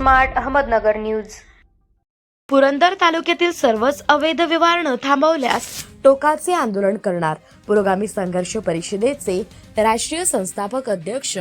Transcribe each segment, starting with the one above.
Smart Ahmednagar news. Purandar तालुक्यातील सर्वच अवैध व्यवहार न थांबवल्यास टोकाचे आंदोलन करणार। पुरोगामी संघर्ष परिषदेचे राष्ट्रीय संस्थापक अध्यक्ष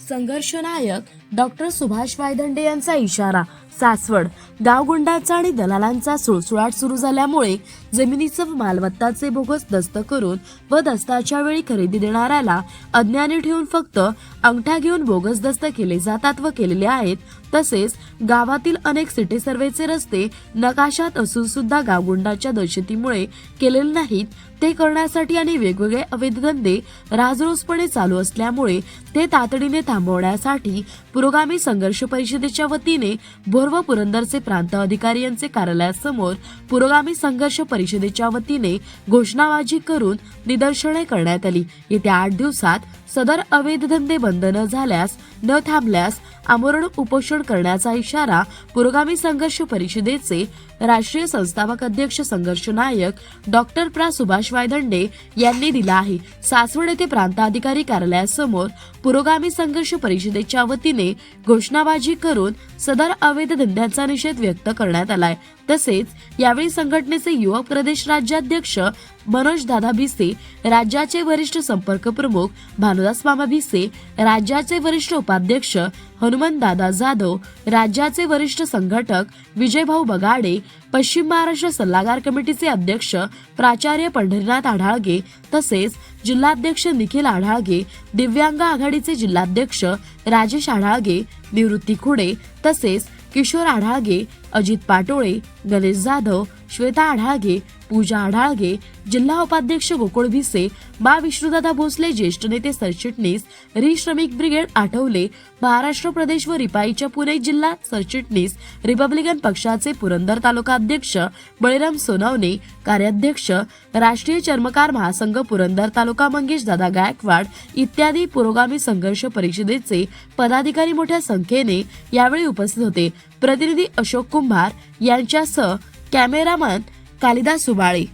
संघर्ष नायक डॉक्टर सुभाष वायदंडे यांचा इशारा। सासवड गावगुंडांचा आणि दलालांचा सुळसुळाट सुरू झाल्यामुळे जमिनीचं व मालमत्ताचे बोगस दस्त करून व दस्ताच्या वेळी खरेदी देणाऱ्याला अज्ञानी ठेवून फक्त अंगठा घेऊन बोगस दस्त केले जातात व केलेले आहेत। तसेच गावातील अनेक सिटी सर्वेचे रस्ते नकाशात असून सुद्धा गावगुंडाच्या दहशतीमुळे केलेले नाहीत। ते करण्यासाठी आणि वेगवेगळे अवैध धंदे राजरोसपणे चालू असल्यामुळे ते तातडीने थांबवण्यासाठी पुरोगामी संघर्ष परिषदेच्या वतीने भोर व पुरंदरचे प्रांत अधिकारी यांचे कार्यालयासमोर पुरोगामी संघर्ष परिषदेच्या वतीने घोषणाबाजी करून निदर्शने करण्यात आली। येत्या 8 दिवसात सदर अवैध धंदे बंद न झाल्यास न थांबल्यास आमरण उपोषण करण्याचा इशारा पुरोगामी संघर्ष परिषदेचे राष्ट्रीय संस्थापक अध्यक्ष संघर्ष नायक डॉक्टर प्रा सुभाष वायदंडे यांनी दिला आहे। सासवड येथे प्रांत अधिकारी कार्यालयासमोर पुरोगामी संघर्ष परिषदेच्या वतीने घोषणाबाजी करून सदर अवैध धंद्यांचा निषेध व्यक्त करण्यात आलाय। तसेच यावेळी संघटनेचे युवक प्रदेश राज्याध्यक्ष मनोज दादा भिसे, राज्याचे वरिष्ठ संपर्क प्रमुख भानुदास मामा भिसे, राज्याचे वरिष्ठ उपाध्यक्ष हनुमंत दादा जाधव, राज्याचे वरिष्ठ संघटक विजयभाऊ बगाडे, पश्चिम महाराष्ट्र सल्लागार कमिटीचे अध्यक्ष प्राचार्य पंढरीनाथ आढाळगे, तसेच जिल्हाध्यक्ष निखिल आढाळगे, दिव्यांग आघाडीचे जिल्हाध्यक्ष राजेश आढाळगे, निवृत्ती खुडे, तसेच किशोर आढाळगे, अजित पाटोळे, गणेश जाधव, श्वेता आढाळगे, पूजा आढाळगे, जिल्हा उपाध्यक्ष गोकुळ भिसे, बा विष्णुदादा भोसले, ज्येष्ठ नेते सरचिटणीस रि श्रमिक ब्रिगेड आठवले, महाराष्ट्र प्रदेश व रिपाईच्या पुणे जिल्हा सरचिटणीस, रिपब्लिकन पक्षाचे पुरंदर तालुका अध्यक्ष बळीराम सोनवणे, कार्याध्यक्ष राष्ट्रीय चर्मकार महासंघ पुरंदर तालुका मंगेश दादा गायकवाड इत्यादी पुरोगामी संघर्ष परिषदेचे पदाधिकारी मोठ्या संख्येने यावेळी उपस्थित होते। प्रतिनिधी अशोक कुंभार यांच्यासह कॅमेरामन कालिदास सुबाळे।